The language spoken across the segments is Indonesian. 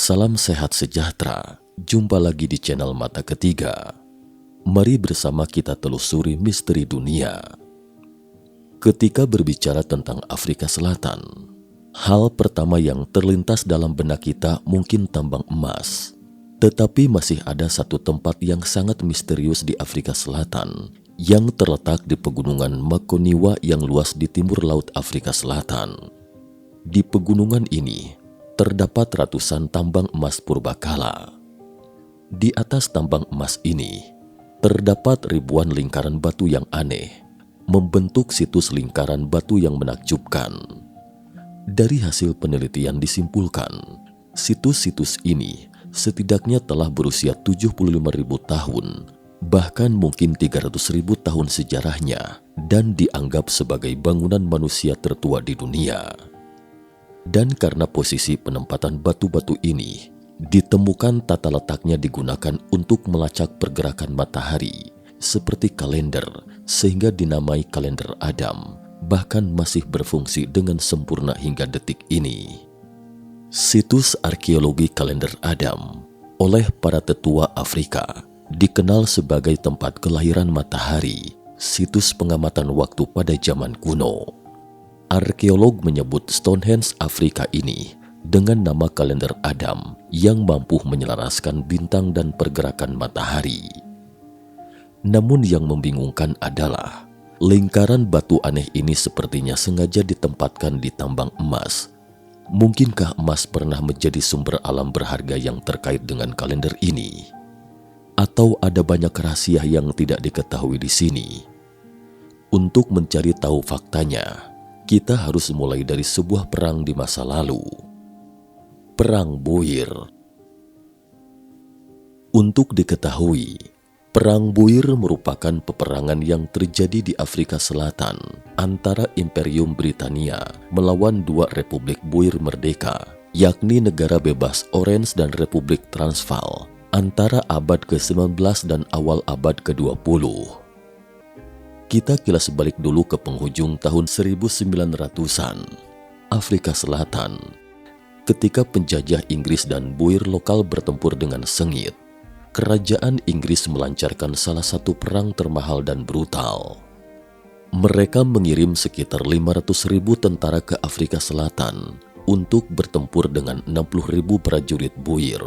Salam sehat sejahtera, jumpa lagi di channel Mata Ketiga. Mari bersama kita telusuri misteri dunia. Ketika berbicara tentang Afrika Selatan, hal pertama yang terlintas dalam benak kita mungkin tambang emas. Tetapi masih ada satu tempat yang sangat misterius di Afrika Selatan yang terletak di pegunungan Makoniwa yang luas di timur laut Afrika Selatan. Di pegunungan ini terdapat ratusan tambang emas purbakala. Di atas tambang emas ini terdapat ribuan lingkaran batu yang aneh, membentuk situs lingkaran batu yang menakjubkan. Dari hasil penelitian disimpulkan, situs-situs ini setidaknya telah berusia 75.000 tahun, bahkan mungkin 300.000 tahun sejarahnya, dan dianggap sebagai bangunan manusia tertua di dunia. Dan karena posisi penempatan batu-batu ini, ditemukan tata letaknya digunakan untuk melacak pergerakan matahari, seperti kalender, sehingga dinamai kalender Adam, bahkan masih berfungsi dengan sempurna hingga detik ini. Situs arkeologi kalender Adam oleh para tetua Afrika dikenal sebagai tempat kelahiran matahari, situs pengamatan waktu pada zaman kuno. Arkeolog menyebut Stonehenge Afrika ini dengan nama kalender Adam yang mampu menyelaraskan bintang dan pergerakan matahari. Namun yang membingungkan adalah lingkaran batu aneh ini sepertinya sengaja ditempatkan di tambang emas. Mungkinkah emas pernah menjadi sumber alam berharga yang terkait dengan kalender ini? Atau ada banyak rahasia yang tidak diketahui di sini? Untuk mencari tahu faktanya, kita harus mulai dari sebuah perang di masa lalu. Perang Boer. Untuk diketahui, Perang Boer merupakan peperangan yang terjadi di Afrika Selatan antara Imperium Britania melawan dua Republik Boer merdeka, yakni Negara Bebas Orange dan Republik Transvaal, antara abad ke-19 dan awal abad ke-20. Kita kilas balik dulu ke penghujung tahun 1900-an, Afrika Selatan, ketika penjajah Inggris dan Boer lokal bertempur dengan sengit. Kerajaan Inggris melancarkan salah satu perang termahal dan brutal. Mereka mengirim sekitar 500.000 tentara ke Afrika Selatan untuk bertempur dengan 60.000 prajurit Boer.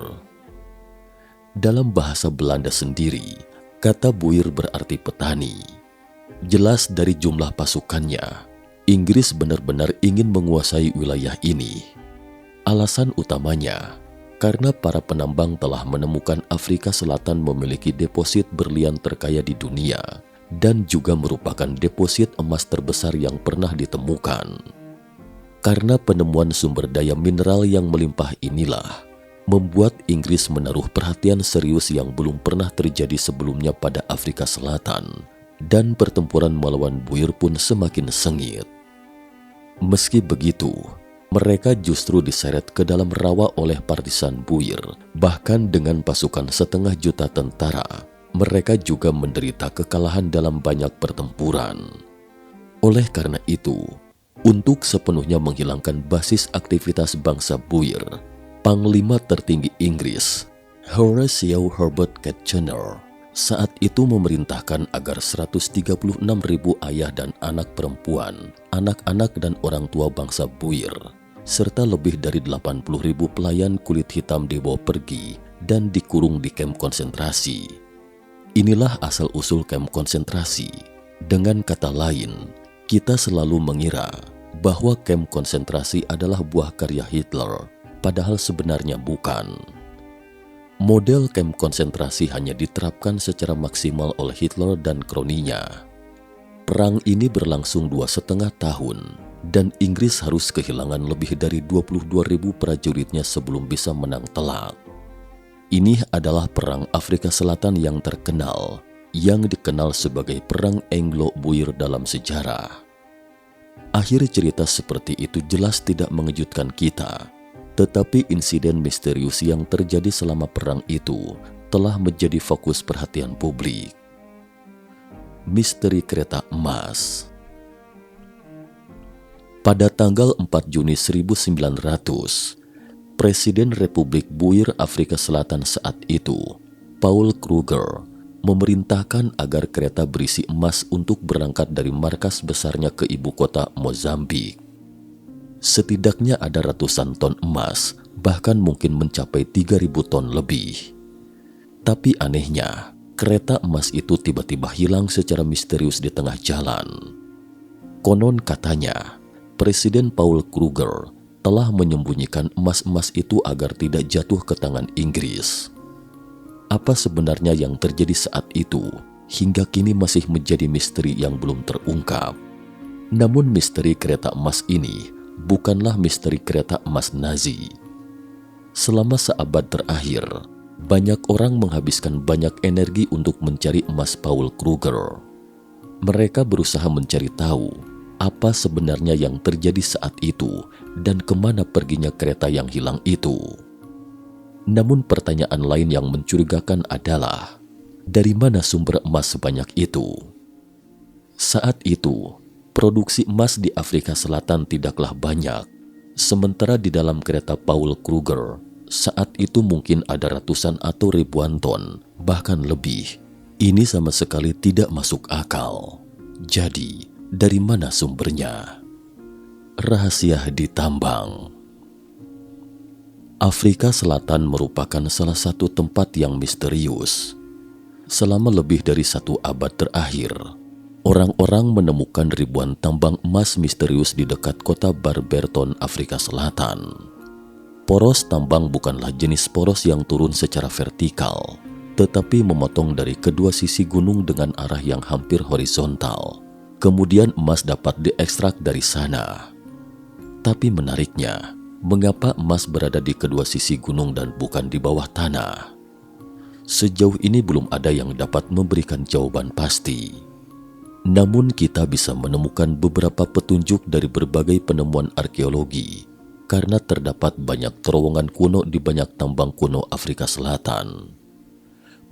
Dalam bahasa Belanda sendiri, kata Boer berarti petani. Jelas dari jumlah pasukannya, Inggris benar-benar ingin menguasai wilayah ini. Alasan utamanya, karena para penambang telah menemukan Afrika Selatan memiliki deposit berlian terkaya di dunia dan juga merupakan deposit emas terbesar yang pernah ditemukan. Karena penemuan sumber daya mineral yang melimpah inilah, membuat Inggris menaruh perhatian serius yang belum pernah terjadi sebelumnya pada Afrika Selatan, dan pertempuran melawan Boer pun semakin sengit. Meski begitu, mereka justru diseret ke dalam rawa oleh partisan Boer. Bahkan dengan pasukan 500.000 tentara, mereka juga menderita kekalahan dalam banyak pertempuran. Oleh karena itu, untuk sepenuhnya menghilangkan basis aktivitas bangsa Boer, Panglima tertinggi Inggris, Horatio Herbert Kitchener, saat itu memerintahkan agar 136.000 ayah dan anak perempuan, anak-anak dan orang tua bangsa Boer, serta lebih dari 80.000 pelayan kulit hitam dibawa pergi dan dikurung di kamp konsentrasi. Inilah asal-usul kamp konsentrasi. Dengan kata lain, kita selalu mengira bahwa kamp konsentrasi adalah buah karya Hitler, padahal sebenarnya bukan. Model kamp konsentrasi hanya diterapkan secara maksimal oleh Hitler dan kroninya. Perang ini berlangsung 2,5 tahun, dan Inggris harus kehilangan lebih dari 22.000 prajuritnya sebelum bisa menang telak. Ini adalah Perang Afrika Selatan yang terkenal, yang dikenal sebagai Perang Anglo-Boer dalam sejarah. Akhir cerita seperti itu jelas tidak mengejutkan kita. Tetapi insiden misterius yang terjadi selama perang itu telah menjadi fokus perhatian publik. Misteri kereta emas. Pada tanggal 4 Juni 1900, Presiden Republik Buir Afrika Selatan saat itu, Paul Kruger, memerintahkan agar kereta berisi emas untuk berangkat dari markas besarnya ke ibu kota Mozambik. Setidaknya ada ratusan ton emas, bahkan mungkin mencapai 3.000 ton lebih. Tapi anehnya, kereta emas itu tiba-tiba hilang secara misterius di tengah jalan. Konon katanya, Presiden Paul Kruger telah menyembunyikan emas-emas itu agar tidak jatuh ke tangan Inggris. Apa sebenarnya yang terjadi saat itu hingga kini masih menjadi misteri yang belum terungkap. Namun misteri kereta emas ini bukanlah misteri kereta emas Nazi. Selama seabad terakhir, banyak orang menghabiskan banyak energi untuk mencari emas Paul Kruger. Mereka berusaha mencari tahu apa sebenarnya yang terjadi saat itu dan kemana perginya kereta yang hilang itu. Namun pertanyaan lain yang mencurigakan adalah, dari mana sumber emas sebanyak itu? Saat itu, produksi emas di Afrika Selatan tidaklah banyak, sementara di dalam kereta Paul Kruger saat itu mungkin ada ratusan atau ribuan ton, bahkan lebih. Ini sama sekali tidak masuk akal. Jadi, dari mana sumbernya? Rahasia ditambang. Afrika Selatan merupakan salah satu tempat yang misterius. Selama lebih dari 1 abad terakhir, orang-orang menemukan ribuan tambang emas misterius di dekat kota Barberton, Afrika Selatan. Poros tambang bukanlah jenis poros yang turun secara vertikal, tetapi memotong dari kedua sisi gunung dengan arah yang hampir horizontal. Kemudian emas dapat diekstrak dari sana. Tapi menariknya, mengapa emas berada di kedua sisi gunung dan bukan di bawah tanah? Sejauh ini belum ada yang dapat memberikan jawaban pasti. Namun kita bisa menemukan beberapa petunjuk dari berbagai penemuan arkeologi karena terdapat banyak terowongan kuno di banyak tambang kuno Afrika Selatan.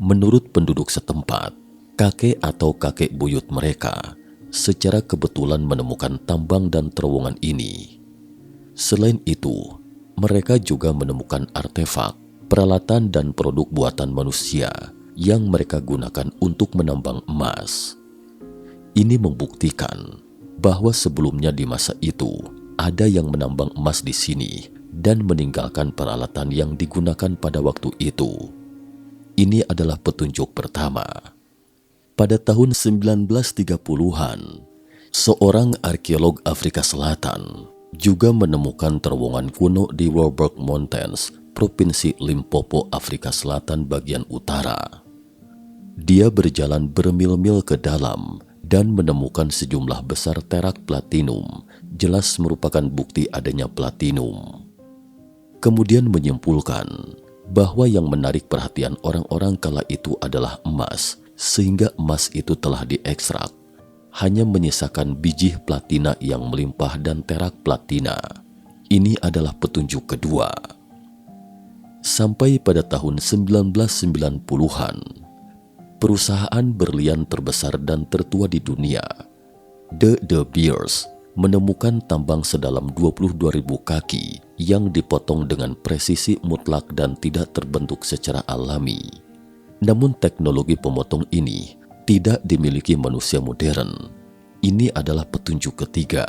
Menurut penduduk setempat, kakek atau kakek buyut mereka secara kebetulan menemukan tambang dan terowongan ini. Selain itu, mereka juga menemukan artefak, peralatan dan produk buatan manusia yang mereka gunakan untuk menambang emas. Ini membuktikan bahwa sebelumnya di masa itu ada yang menambang emas di sini dan meninggalkan peralatan yang digunakan pada waktu itu. Ini adalah petunjuk pertama. Pada tahun 1930-an, seorang arkeolog Afrika Selatan juga menemukan terowongan kuno di Warburg Mountains, Provinsi Limpopo, Afrika Selatan bagian utara. Dia berjalan bermil-mil ke dalam dan menemukan sejumlah besar terak platinum, jelas merupakan bukti adanya platinum. Kemudian menyimpulkan bahwa yang menarik perhatian orang-orang kala itu adalah emas, sehingga emas itu telah diekstrak. Hanya menyisakan biji platina yang melimpah dan terak platina. Ini adalah petunjuk kedua. Sampai pada tahun 1990-an, perusahaan berlian terbesar dan tertua di dunia, De Beers, menemukan tambang sedalam 22.000 kaki yang dipotong dengan presisi mutlak dan tidak terbentuk secara alami. Namun teknologi pemotong ini tidak dimiliki manusia modern. Ini adalah petunjuk ketiga.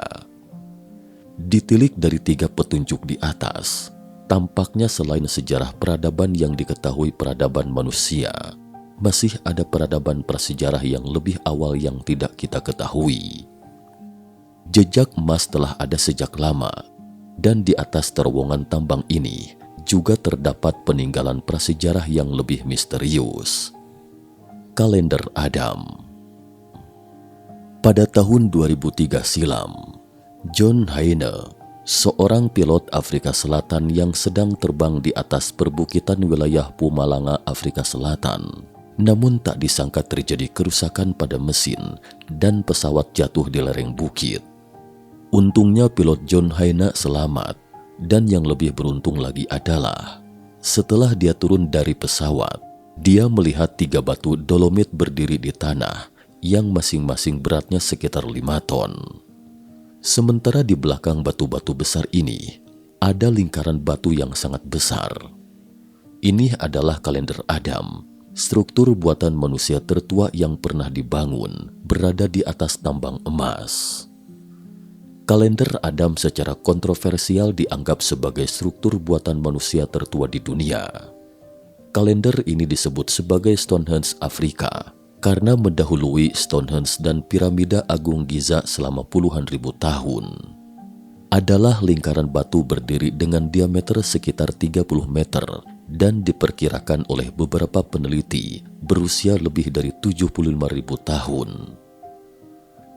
Ditilik dari 3 petunjuk di atas, tampaknya selain sejarah peradaban yang diketahui peradaban manusia, masih ada peradaban prasejarah yang lebih awal yang tidak kita ketahui. Jejak emas telah ada sejak lama, dan di atas terowongan tambang ini juga terdapat peninggalan prasejarah yang lebih misterius. Kalender Adam. Pada tahun 2003 silam, John Haine, seorang pilot Afrika Selatan yang sedang terbang di atas perbukitan wilayah Mpumalanga, Afrika Selatan, namun tak disangka terjadi kerusakan pada mesin dan pesawat jatuh di lereng bukit. Untungnya pilot John Haine selamat, dan yang lebih beruntung lagi adalah setelah dia turun dari pesawat, dia melihat 3 batu dolomit berdiri di tanah yang masing-masing beratnya sekitar 5 ton. Sementara di belakang batu-batu besar ini ada lingkaran batu yang sangat besar. Ini adalah kalender Adam, struktur buatan manusia tertua yang pernah dibangun, berada di atas tambang emas. Kalender Adam secara kontroversial dianggap sebagai struktur buatan manusia tertua di dunia. Kalender ini disebut sebagai Stonehenge Afrika karena mendahului Stonehenge dan piramida Agung Giza selama puluhan ribu tahun. Adalah lingkaran batu berdiri dengan diameter sekitar 30 meter dan diperkirakan oleh beberapa peneliti berusia lebih dari 75.000 tahun.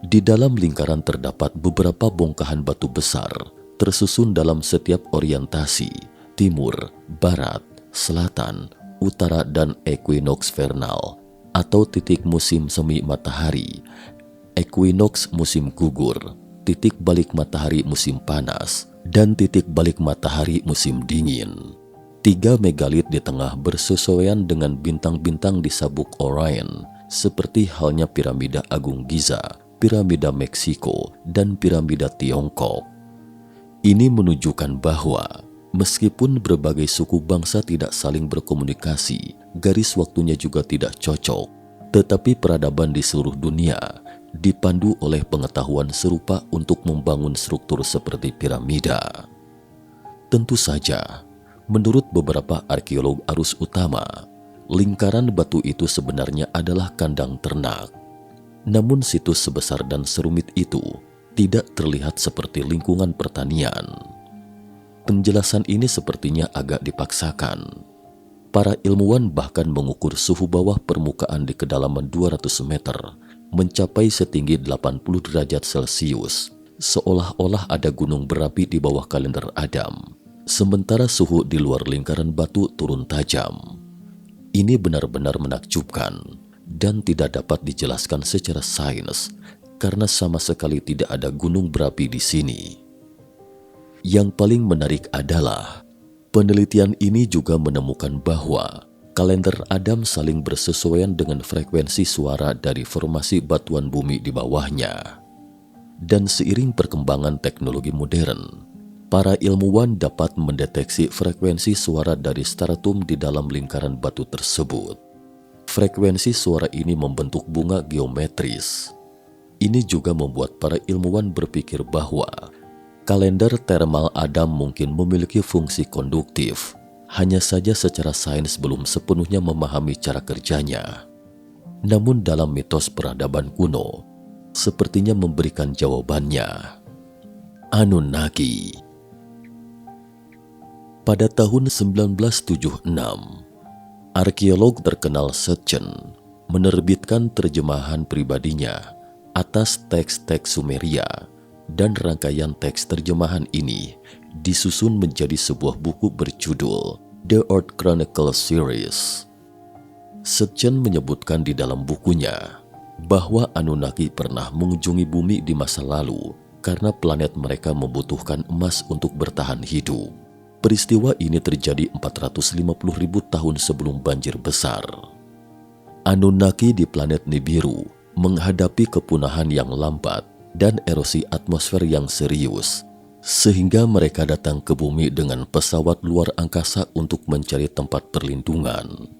Di dalam lingkaran terdapat beberapa bongkahan batu besar tersusun dalam setiap orientasi, timur, barat, selatan, utara, dan equinox vernal atau titik musim semi matahari, equinox musim gugur, titik balik matahari musim panas, dan titik balik matahari musim dingin. 3 megalit di tengah bersesuaian dengan bintang-bintang di sabuk Orion, seperti halnya piramida Agung Giza, piramida Meksiko, dan piramida Tiongkok. Ini menunjukkan bahwa meskipun berbagai suku bangsa tidak saling berkomunikasi, garis waktunya juga tidak cocok, tetapi peradaban di seluruh dunia dipandu oleh pengetahuan serupa untuk membangun struktur seperti piramida. Tentu saja, menurut beberapa arkeolog arus utama, lingkaran batu itu sebenarnya adalah kandang ternak. Namun situs sebesar dan serumit itu tidak terlihat seperti lingkungan pertanian. Penjelasan ini sepertinya agak dipaksakan. Para ilmuwan bahkan mengukur suhu bawah permukaan di kedalaman 200 meter mencapai setinggi 80 derajat Celcius, seolah-olah ada gunung berapi di bawah kalender Adam, sementara suhu di luar lingkaran batu turun tajam. Ini benar-benar menakjubkan dan tidak dapat dijelaskan secara sains karena sama sekali tidak ada gunung berapi di sini. Yang paling menarik adalah penelitian ini juga menemukan bahwa kalender Adam saling bersesuaian dengan frekuensi suara dari formasi batuan bumi di bawahnya. Dan seiring perkembangan teknologi modern, para ilmuwan dapat mendeteksi frekuensi suara dari stratum di dalam lingkaran batu tersebut. Frekuensi suara ini membentuk bunga geometris. Ini juga membuat para ilmuwan berpikir bahwa kalender termal Adam mungkin memiliki fungsi konduktif, hanya saja secara sains belum sepenuhnya memahami cara kerjanya. Namun dalam mitos peradaban kuno, sepertinya memberikan jawabannya. Anunnaki. Pada tahun 1976, arkeolog terkenal Sitchin menerbitkan terjemahan pribadinya atas teks-teks Sumeria, dan rangkaian teks terjemahan ini disusun menjadi sebuah buku berjudul The Earth Chronicle Series. Sitchin menyebutkan di dalam bukunya bahwa Anunnaki pernah mengunjungi bumi di masa lalu karena planet mereka membutuhkan emas untuk bertahan hidup. Peristiwa ini terjadi 450.000 tahun sebelum banjir besar. Anunnaki di planet Nibiru menghadapi kepunahan yang lambat dan erosi atmosfer yang serius, sehingga mereka datang ke bumi dengan pesawat luar angkasa untuk mencari tempat perlindungan.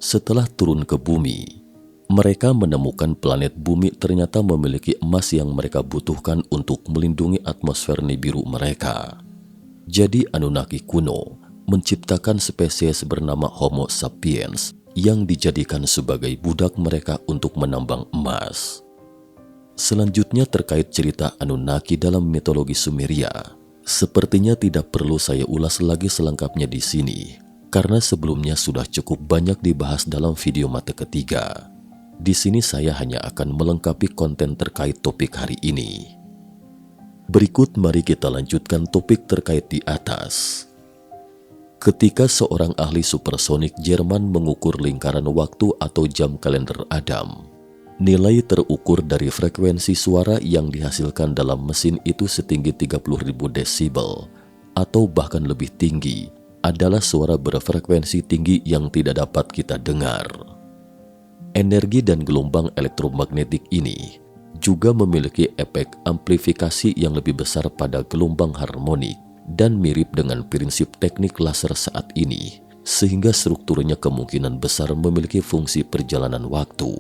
Setelah turun ke bumi, mereka menemukan planet bumi ternyata memiliki emas yang mereka butuhkan untuk melindungi atmosfer Nibiru mereka. Jadi Anunnaki kuno menciptakan spesies bernama Homo sapiens yang dijadikan sebagai budak mereka untuk menambang emas. Selanjutnya terkait cerita Anunnaki dalam mitologi Sumeria, sepertinya tidak perlu saya ulas lagi selengkapnya di sini, karena sebelumnya sudah cukup banyak dibahas dalam video mata ketiga. Di sini saya hanya akan melengkapi konten terkait topik hari ini. Berikut mari kita lanjutkan topik terkait di atas. Ketika seorang ahli supersonik Jerman mengukur lingkaran waktu atau jam kalender Adam, nilai terukur dari frekuensi suara yang dihasilkan dalam mesin itu setinggi 30.000 desibel atau bahkan lebih tinggi adalah suara berfrekuensi tinggi yang tidak dapat kita dengar. Energi dan gelombang elektromagnetik ini juga memiliki efek amplifikasi yang lebih besar pada gelombang harmonik dan mirip dengan prinsip teknik laser saat ini, sehingga strukturnya kemungkinan besar memiliki fungsi perjalanan waktu.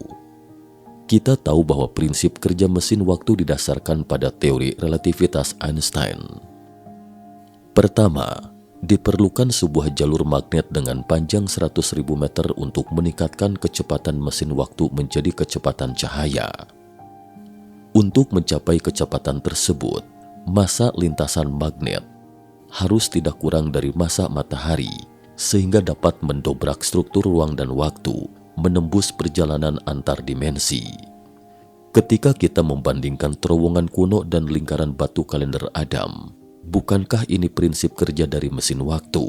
Kita tahu bahwa prinsip kerja mesin waktu didasarkan pada teori relativitas Einstein. Pertama, diperlukan sebuah jalur magnet dengan panjang 100.000 meter untuk meningkatkan kecepatan mesin waktu menjadi kecepatan cahaya. Untuk mencapai kecepatan tersebut, massa lintasan magnet harus tidak kurang dari massa matahari, sehingga dapat mendobrak struktur ruang dan waktu, menembus perjalanan antar dimensi. Ketika kita membandingkan terowongan kuno dan lingkaran batu kalender Adam, bukankah ini prinsip kerja dari mesin waktu?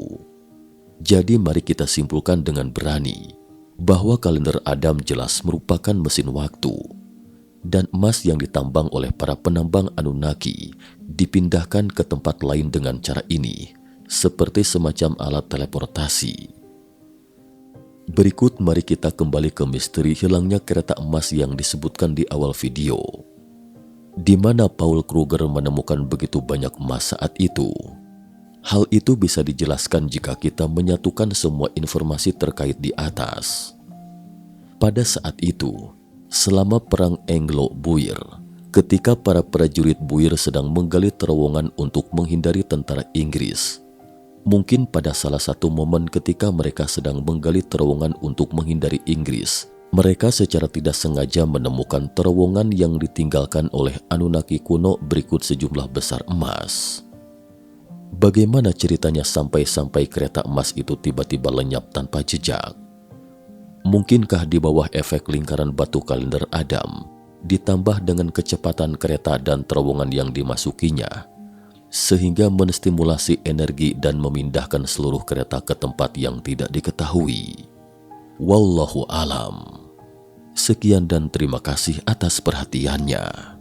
Jadi mari kita simpulkan dengan berani bahwa kalender Adam jelas merupakan mesin waktu, dan emas yang ditambang oleh para penambang Anunnaki dipindahkan ke tempat lain dengan cara ini, seperti semacam alat teleportasi. Berikut mari kita kembali ke misteri hilangnya kereta emas yang disebutkan di awal video, di mana Paul Kruger menemukan begitu banyak emas saat itu. Hal itu bisa dijelaskan jika kita menyatukan semua informasi terkait di atas. Pada saat itu, selama Perang Anglo-Boer, ketika para prajurit Boer sedang menggali terowongan untuk menghindari tentara Inggris, mungkin pada salah satu momen ketika mereka sedang menggali terowongan untuk menghindari Inggris, mereka secara tidak sengaja menemukan terowongan yang ditinggalkan oleh Anunnaki kuno berikut sejumlah besar emas. Bagaimana ceritanya sampai kereta emas itu tiba-tiba lenyap tanpa jejak? Mungkinkah di bawah efek lingkaran batu kalender Adam, ditambah dengan kecepatan kereta dan terowongan yang dimasukinya, sehingga menstimulasi energi dan memindahkan seluruh kereta ke tempat yang tidak diketahui? Wallahu alam. Sekian dan terima kasih atas perhatiannya.